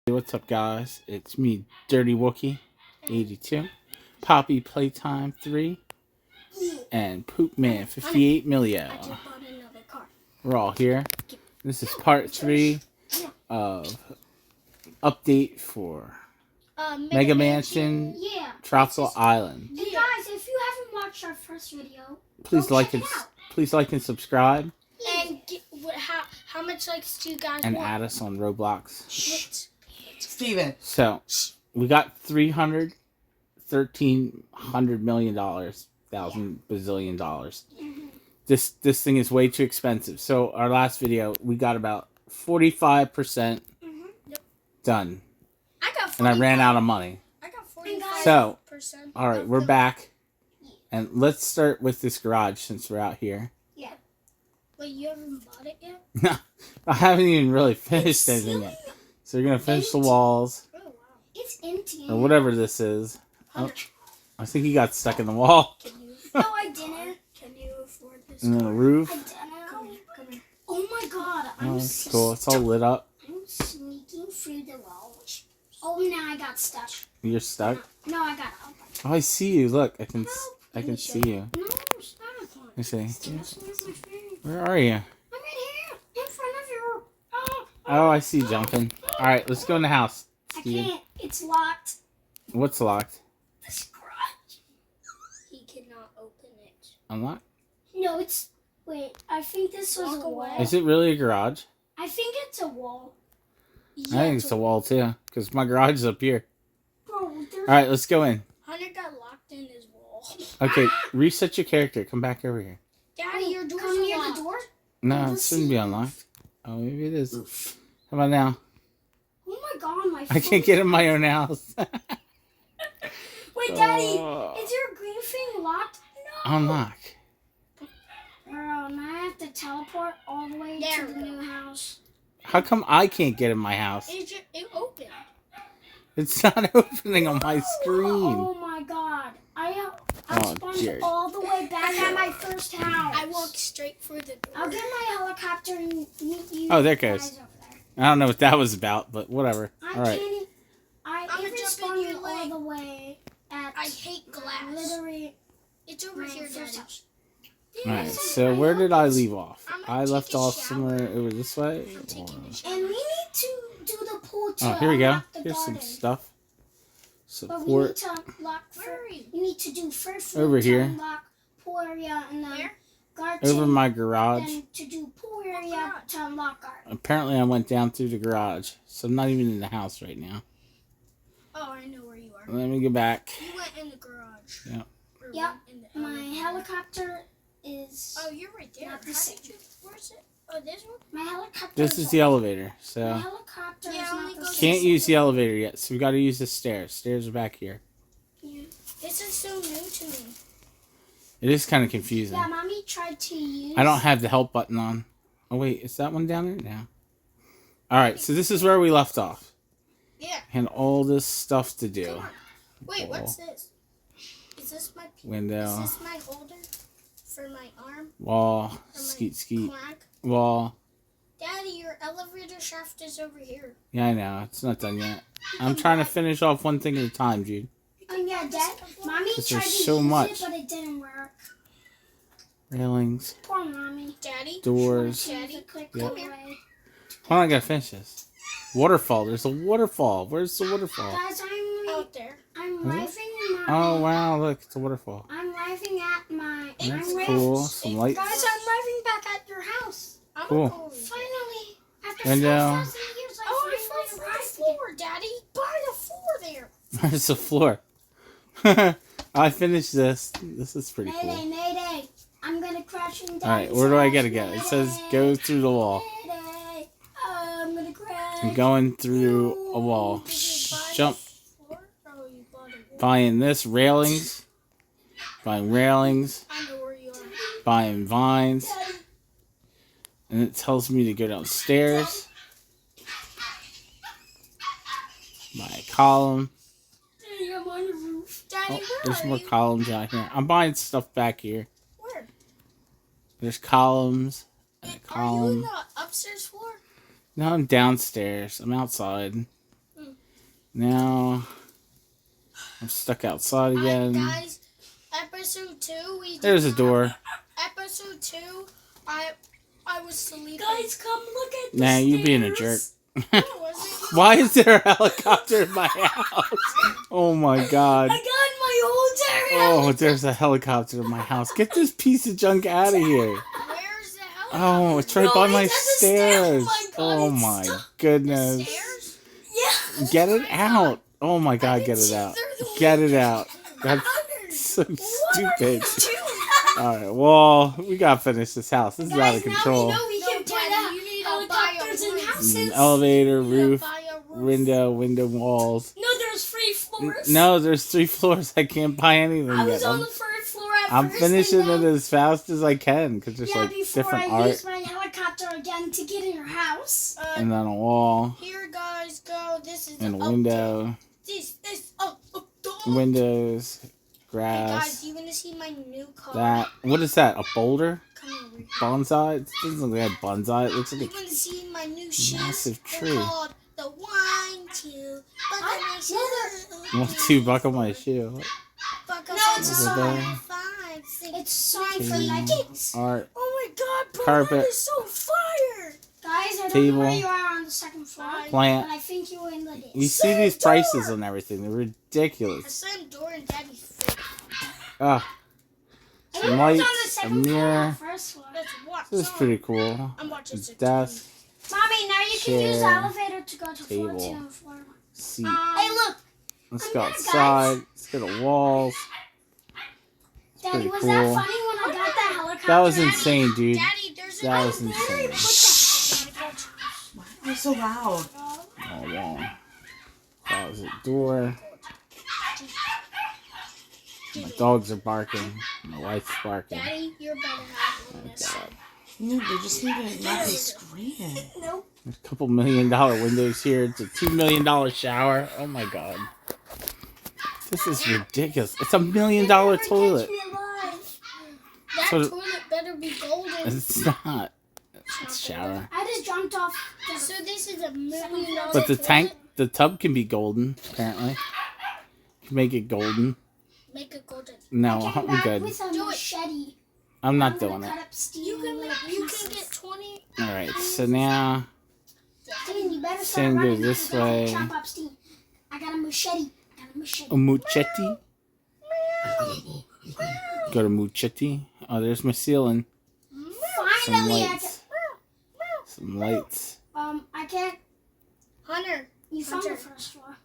What's up, guys? It's me, Dirty Wookie 82, Poppy Playtime 3, and Poop Man 58 Millio. We're all here. This is part 3 of update for Mega Mansion Tropical Island. Hey guys, if you haven't watched our first video, please like and subscribe. And how much likes do you guys and want? add us on Roblox. Steven. So we got $1,300 million, bazillion dollars. This thing is way too expensive. So our last video, we got about 45% done, and I ran out of money. I got 45%. So, all right, we're back, and let's start with this garage since we're out here. Yeah. Wait, you haven't bought it yet? No, I haven't even really finished anything yet. So we're gonna finish the walls. Oh wow. It's empty. Or whatever this is. Oh, I think he got stuck in the wall. No, I didn't. Can you afford this? And then the roof. I didn't. Come here. Oh my god. Oh, that's cool. It's all lit up. I'm sneaking through the walls. Oh, now I got stuck. You're stuck? No, I got up. Oh, I see you. Look, I can see you. No, stop. Let me see. That's not my face. Where are you? I'm right here. In front of you. Oh, I see you jumping. Alright, let's go in the house, I Steve. can't. It's locked. What's locked? This garage. He cannot open it. Unlocked? No, it's... Wait, I think this was a wall. Is it really a garage? I think it's a wall. I think it's a wall too, because my garage is up here. Bro, Alright, let's go in. Hunter got locked in his wall. Okay, reset your character. Come back over here. Daddy, your door's unlocked. Come near the door? No, it shouldn't be unlocked. Oh, maybe it is. How about now? Oh my god, my phone. I can't get in my own house. Wait, Daddy, is your green thing locked? No. Unlock. Bro, now I have to teleport all the way to the new house. How come I can't get in my house? It opened. It's not opening on my screen. Oh my god. I spawned all the way back at my first house. I walked straight through the door. I'll get my helicopter and meet you. Oh, there it goes. I don't know what that was about, but whatever. All right. I'm even spawning all the way at... I hate glass. Literally. It's over here, Daddy. Alright, so where did I leave off? I left off somewhere over this way. And we need to do the pool to here we go. the Here's garden. some stuff. But we need Support to unlock... We need to do first over here. Unlock pool area and then garden. Over my garage. Then to do pool area to unlock garden. Apparently I went down through the garage, so I'm not even in the house right now. Oh, I know where you are. Let me go back. You went in the garage. Yep. Yep. My helicopter is... Oh, you're right there. Not the same. Where's it? Oh, this one? My helicopter This is the elevator, My so helicopter is only not the goes- same. can't use the elevator yet, so we gotta use the stairs. Stairs are back here. Yeah. This is so new to me. It is kind of confusing. Yeah, Mommy tried to use... I don't have the help button on. Oh wait, is that one down there? No. Alright, so this is where we left off. Yeah. And all this stuff to do. Wait, what's this? Is this my Window, Is this my holder for my arm? wall, For my skeet skeet, crank? wall. Daddy, your elevator shaft is over here. Yeah, I know. It's not done yet. I'm trying to finish off one thing at a time, Jude. Oh, yeah, Dad. Mommy This tried is to so use much. it, but it didn't work. Railings, Poor Mommy. Daddy? doors. Daddy, Click Yep. away. Hold on, I gotta finish this. Waterfall. There's a waterfall. Where's the waterfall? Guys, Out there. I'm Is it? laughing my... Oh, wow. Look, it's a waterfall. I'm laughing at my... That's I'm cool. laughing- Some lights. Guys, I'm laughing back at your house. I'm Cool. going. Finally, after Window. 5,000 years, I I want to fall finally through the arrived. floor, Daddy. By the floor there. Where's the floor? I finished this. This is pretty Mayday, cool. mayday. I'm gonna crash into Alright, where do I gotta go? It says go through the wall. Mayday. I'm gonna crash. I'm going through a wall. Did you buy Jump. the floor? Oh, you bought it. Buying this. Railings. Buying railings. I know where you are. Buying vines. And it tells me to go downstairs. Buy a column. Daddy, I'm on the roof. Daddy, Oh, where there's are more you? columns out here. I'm buying stuff back here. Where? There's columns and a Are you in column. the upstairs floor? No, I'm downstairs. I'm outside. Hmm. Now I'm stuck outside again. Guys, episode 2. There's a door. Episode 2. I was sleeping. Guys, come look at the Nah, you being a jerk. Why is there a helicopter in my house? Oh my god. I got my old area. Oh, there's a helicopter in my house. Get this piece of junk out of here. Where's the hell? Oh, it's right by my it's at the stairs. stairs. Oh my goodness. Stairs? Yeah. Get it out. Oh my god, get it out. Get it out. That's so stupid. Alright, well, we gotta finish this house. This is out of control. Now we know we can put helicopters in houses. An elevator, roof, Buy a roof. window walls. No, there's 3 floors. No, there's 3 floors. I can't buy anything I was yet. on the 3rd floor at I'm first. finishing and it then- as fast as I can because there's like before different I art use my helicopter again to get in your house. and then a wall Here, guys, go. This is and a the window, windows, Hey, grass. guys, you want to see my new car? That what is that? A boulder? Come over here. Bonsai? It doesn't look like a bonsai. It looks You like want to see my new shoes? massive They're tree. called the 1, 2, buckle my shoe. a 1-2 buckle my shoe. Buckle No, it's a Is it song. there? 5, 6. It's a song for King. Nikes. Art, Oh my God, bro, Carpet. that is so fire! Guys, I don't Table. know where you are on the 2nd floor, plant. but I think you're in the ditch. You see these prices on everything. They're I ridiculous. slammed door in Daddy's face. Ah, I some don't know what's lights, on the a 2nd floor or mirror. 1st floor. Let's watch. This is pretty cool. I'm watching A it. desk, Mommy, now you can use the Chair. elevator to go to floor Table. 2 and floor 1. seat. Hey, look. Let's I'm go back, outside. Let's go to walls. Daddy, pretty was cool. that funny when I got that helicopter? That was insane, dude. Daddy, there's That was Larry, insane. put Why are you so loud? Oh, wall. Closet door. My dogs are barking. My wife's barking. Daddy, you're better have Oh, this. God. No, they just need to not be screaming. Nope. There's a couple $1 million windows here. It's a $2 million shower. Oh my god. This is ridiculous. It's $1 million toilet. Catch me alive. That So- toilet better be golden. It's not. It's a shower. I just jumped off the So this is $1 million. But the toilet? the tub can be golden, apparently. You can make it golden. Make it golden. No, I came I'm back good. with a Do it. machete. I'm not I'm doing gonna it. cut up Steven You can little you can pieces. get 20. Alright, so now Steven, you better start Same goes running. this You gotta way. Chop up Steve. I got a machete. a muchetti. Go to muchetti. Oh, there's my ceiling. Some Finally, I lights. Some lights. I can't. Hunter, You found the Hunter. 1st floor.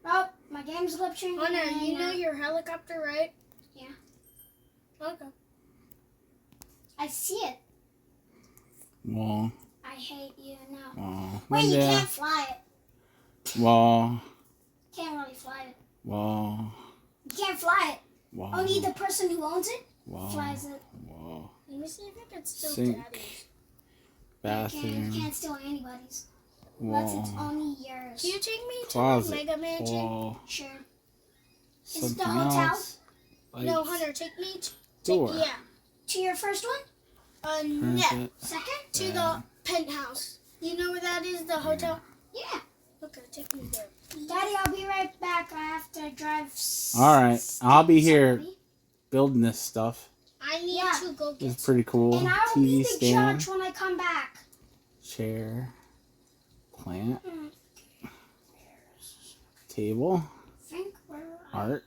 Oh, my game's glitching. Hunter, and, you know your helicopter, right? Yeah. Okay. I see it. Wall. I hate you now. Wall. Wait, you Window. can't fly it. Wall. Can't really fly it. Wall. You can't fly it. Wall. Only the person who owns it Wall. flies it. Wall. Let me see if I can still Sink. Daddy's. You Bathroom. can't steal anybody's. Unless it's Wall. only yours. Can you take me to Closet. the Mega Mansion? Wall. Sure. Is it Something the hotel? else. No, Lights. Hunter, take me to Door. yeah. To your first one? No. Carpet. Second? To the penthouse. You know where that is? The hotel. Yeah. Okay, take me there. Daddy, I'll be right back. I have to drive. Alright, I'll be here somebody. building this stuff. I need Yeah. to go get. It's pretty cool. And I will be TV the stand. judge when I come back. Chair. Plant. Mm. Table. Think where Art.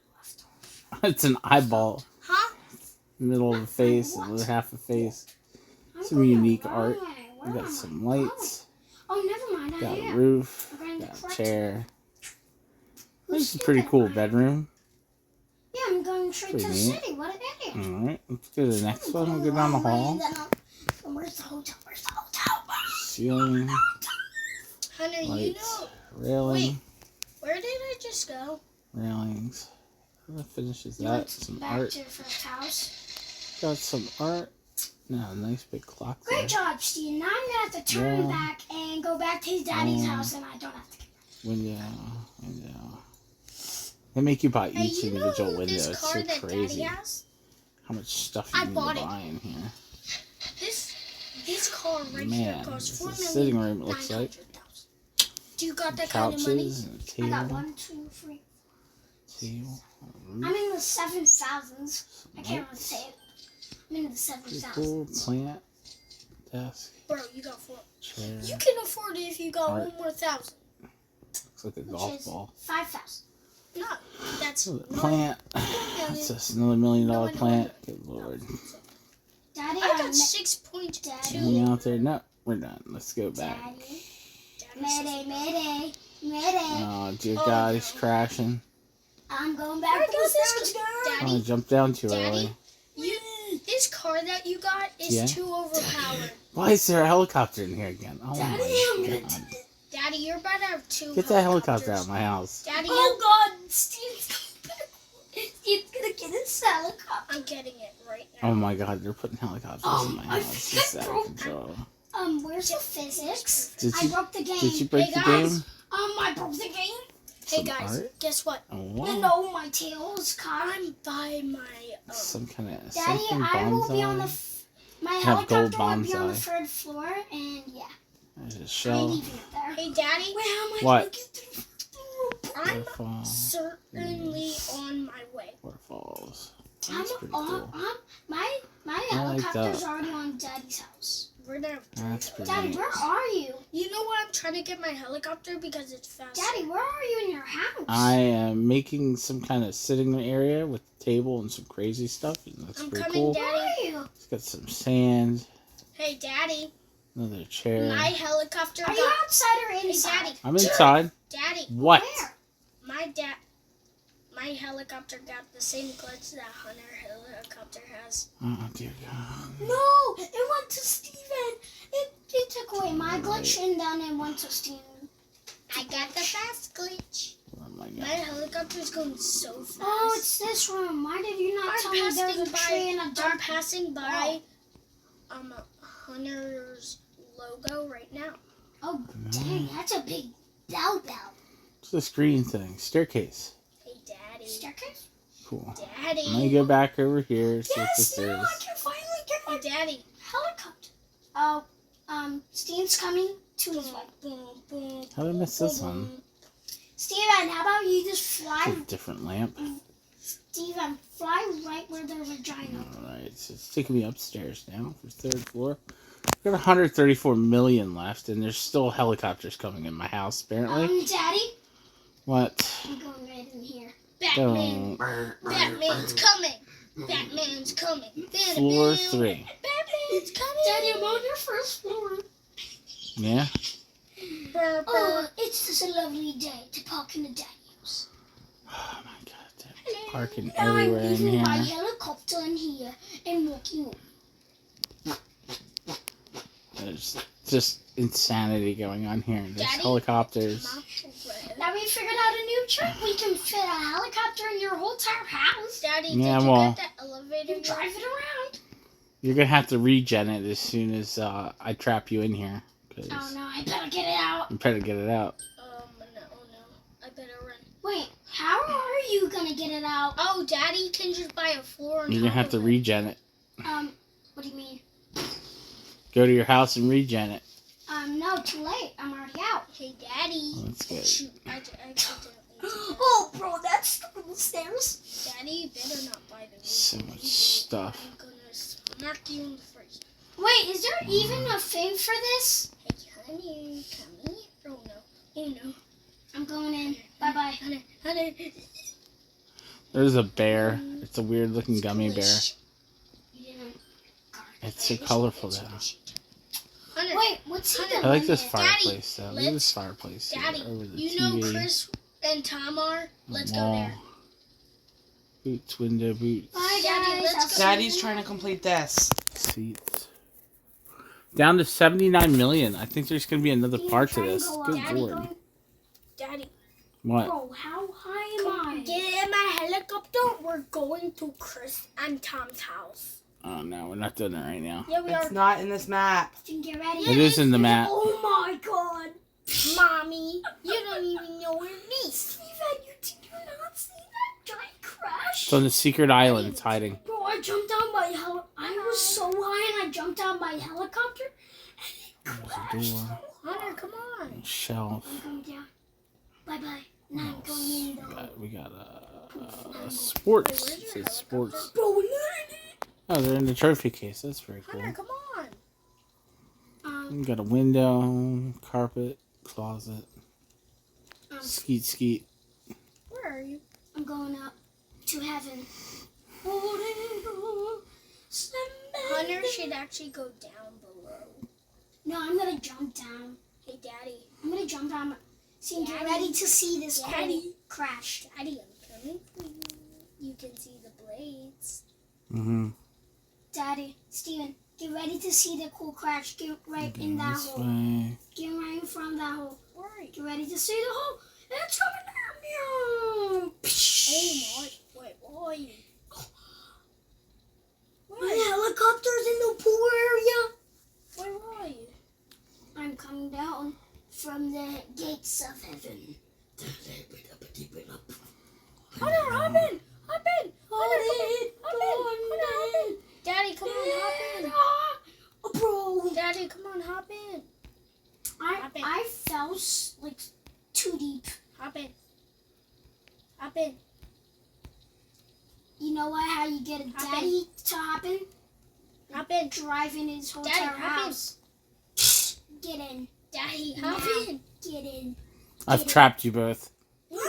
It's an eyeball. Huh? Middle of the face, and the half a face. I'm Some going the unique wrong art. way. Where We got am some I lights. going? Oh, never mind. Got I a am. roof. I'm going the Got a correct chair. Who's This is a pretty stupid? cool bedroom. Yeah, I'm going straight to the Pretty neat. city. What an idiot. Alright, let's go to the next one. We'll go down the hall. Where's the hotel? Where's the hotel? Ceiling. Hunter, you Lights. know Railing. where did I just go? Railings. That finishes You that. went Some back art. to your first house. Got some art. No, a nice big clock there. Great job, Steve. Now I'm going to have to turn Yeah. back and go back to his daddy's house, and I don't have to. Window. They make you buy Hey, each you know individual window. this It's car so that Daddy crazy has? how much stuff I you need bought to it. buy in here. This car right Man, here costs this is a 4 sitting room, it looks like. $900,000. you got that kind of money? Couches and a I got table. 1, 2, 3. Table. I'm in the 7,000s. I can't really say it. I'm in the Pretty cool 7,000s. plant. Desk. Bro, you got 4. Chair. You can afford it if you got Art. 1 more thousand. Looks like a Which golf is ball. 5,000. No, that's Look at the not plant. That's just another $1 million No, plant. Good lord. Daddy, I got met 6.2. Hang out there. No, we're done. Let's go back. Daddy. Mayday. Oh, dear God, he's crashing. I'm going back to the stairs. Oh, I Daddy, jumped down too Daddy? early. this car that you got is Yeah? too overpowered. Why is there a helicopter in here again? Oh Daddy, I'm my gonna God. do this. Daddy, you're about to have 2 Get that helicopter out helicopters. of my house. Daddy, Oh God, Steve's coming back. Steve's gonna get his helicopter. I'm getting it right now. Oh my God, they're putting helicopters in my I house. It's out of control. Where's the physics? Did I you- broke the game. Did you break Hey, the guys. game? I broke the game. Hey Some guys, art? guess what? Oh, wow. And no, my tail is caught. I'm by my Some kind of Daddy, something I will be on the. bonsai. My Have gold helicopter will be on the bonsai. 3rd floor, and yeah, There's a I shell. leave it there. Hey Daddy, Wait, how am I What? gonna get to the I'm Waterfall. certainly on my way. Waterfalls. I'm That's pretty on. cool. My I like helicopter's that. already on Daddy's house. We're gonna have That's to. pretty Daddy, nice. where are you? You know why I'm trying to get my helicopter? Because it's faster. Daddy, where are you in your house? I am making some kind of sitting area with a table and some crazy stuff. And that's I'm pretty coming, cool. Daddy. Where are you? It's got some sand, Hey Daddy, another chair. my helicopter Are got. you outside or Hey inside? Daddy, I'm inside. Daddy, What? Where? my helicopter got the same glitch that Hunter helicopter has. Oh dear God. No, it went to Steven. It took away my glitch and then it went to Steven. I got the fast glitch. Oh my My God. helicopter's going so fast. Oh, it's this room. Why did you not tell me there's a tree and a I'm dump? passing by Hunter's logo right now. Oh, dang, that's a big bell. It's this green thing. Staircase. Hey Daddy. Staircase? Cool. Daddy. Let me go back over here. See what Yes, this now I is. can finally get Hey my Daddy. helicopter. Oh, Steven's coming to his way. Boom, boom, How did I miss this one? Steven, how about you just fly? It's a different lamp. Steven, fly right where the vagina. Alright, so it's taking me upstairs now for 3rd floor. I've got 134 million left, and there's still helicopters coming in my house, apparently. Daddy, What? I'm going right in here. Batman. Don't. Batman's coming. Batman's coming. Floor 3. Batman's coming. Daddy, I'm on your 1st floor. Yeah? Brr, brr. Oh, it's just a lovely day to park in the Daniels. Oh my God. They're parking I'm everywhere in leaving my here. helicopter in here and walking over. There's just insanity going on here. There's Daddy? helicopters. Now we figured out a new trick. We can fit a helicopter in your whole entire house. Daddy, Yeah, did you well- get the elevator? You drive it around. You're gonna have to regen it as soon as I trap you in here. Cause Oh no, I better get it out. I'm trying to get it out. No. I better run. Wait, how are you gonna get it out? Oh, Daddy can just buy a floor. on You're gonna top have to of it. regen it. What do you mean? Go to your house and regen it. No, too late. I'm already out. Hey, Daddy. That's good. Shoot, I accidentally did that. Oh, bro, that's the stairs. Daddy, you better not buy the So roof. much stuff. I'm gonna smack you in the face. Wait, is there even a thing for this? Hey, honey, come here. Oh no. Oh no. I'm going in. Bye bye. Honey. There's a bear. It's a weird looking gummy bear. You didn't. It's so colorful though. Hunter, Wait, what's he Hunter. doing? I like this there? fireplace though. Look at this let's- fireplace here Daddy, over the you TV. know Chris and Tom are? Let's go wall. there. Boots, window, boots, Bye, Daddy, guys. let's I'll go. see Daddy's you. trying to complete this. seats. Down to 79 million. I think there's gonna be another Can you part to try and this. go up? Good Daddy, lord. Daddy, What? Bro, how high am I? get in my helicopter. We're going to Chris and Tom's house. Oh no, we're not doing it right now. Yeah, we It's are. not in this map. Then get ready. It is in the map. Oh my god. Mommy, you don't even know where it is. Steven, did you not see that giant crash? It's on the secret island. It's hiding. Bro, I jumped out my I was so high and I jumped out my helicopter and it There's a crashed. door. Hunter, come on. shelf. I'm going down. Bye bye. Now I'm going in though. We got sports. It says sports. Bro, Oh, they're in the trophy case. That's very cool. Hunter, come on. We got a window, carpet, closet. Skeet skeet. Where are you? I'm going up to heaven. Hunter should actually go down below. No, I'm gonna jump down. Hey, Daddy. I'm gonna jump down. See, get Daddy. ready to see this Daddy. plane crash. Daddy, I'm coming for you. You can see the blades. Mm-hmm. Daddy, Steven, get ready to see the cool crash. Get right in that This hole. way. Get right in front of that hole. Where are you? Get ready to see the hole. And it's coming down. Oh my. Wait, where are you? My helicopter's in the pool area. Where are you? I'm coming down from the gates of heaven. Hunter, hop in! Hop in! Hunter, hop in! Daddy, come on, hop in! Oh, bro. Daddy, come on, hop in! Hop in. I fell like too deep. Hop in. Hop in. You know what? How you get a Hop daddy to hop in? Hop in. Drive in his whole Daddy, entire hop in. house. Get in. Daddy, hop Now. in! Get in. I've trapped you both. No!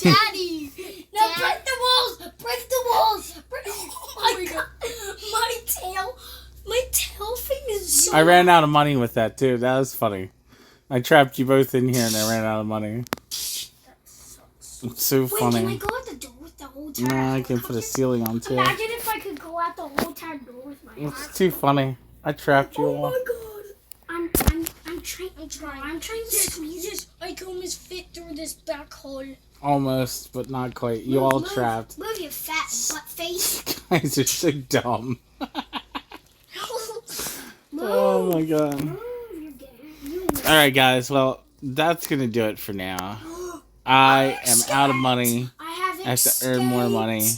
Daddy! No, break the walls! Break the walls! Oh my god! My tail thing is so... I ran out of money with that too. That was funny. I trapped you both in here and I ran out of money. It's so Wait, funny. can I go out the door with the whole entire Nah, I can put a helicopter? ceiling on too. Imagine if I could go out the whole entire door with my It's arm. too funny. I trapped you all. god! I'm trying to squeeze it. I can almost fit through this black hole. Almost, but not quite. You all Move, trapped. Move your fat butt face. Guys are so dumb. Move. Oh my god. Move, you're getting... Alright guys, well, that's gonna do it for now. I am out of money. I have I have to earn more money.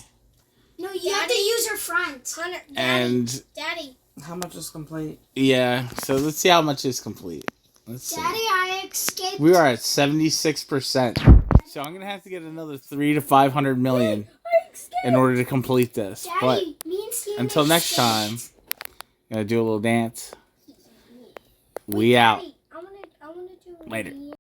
No, you have to use your front. Hunter, Daddy, And Daddy. How much is complete? yeah, so let's see how much is complete. Let's see. Daddy, I escaped. We are at 76%. So I'm gonna have to get another 300 to 500 million in order to complete this. But Daddy, me and Steven until next escaped. time, gonna do a little dance. We out. Daddy, I wanna do Later. a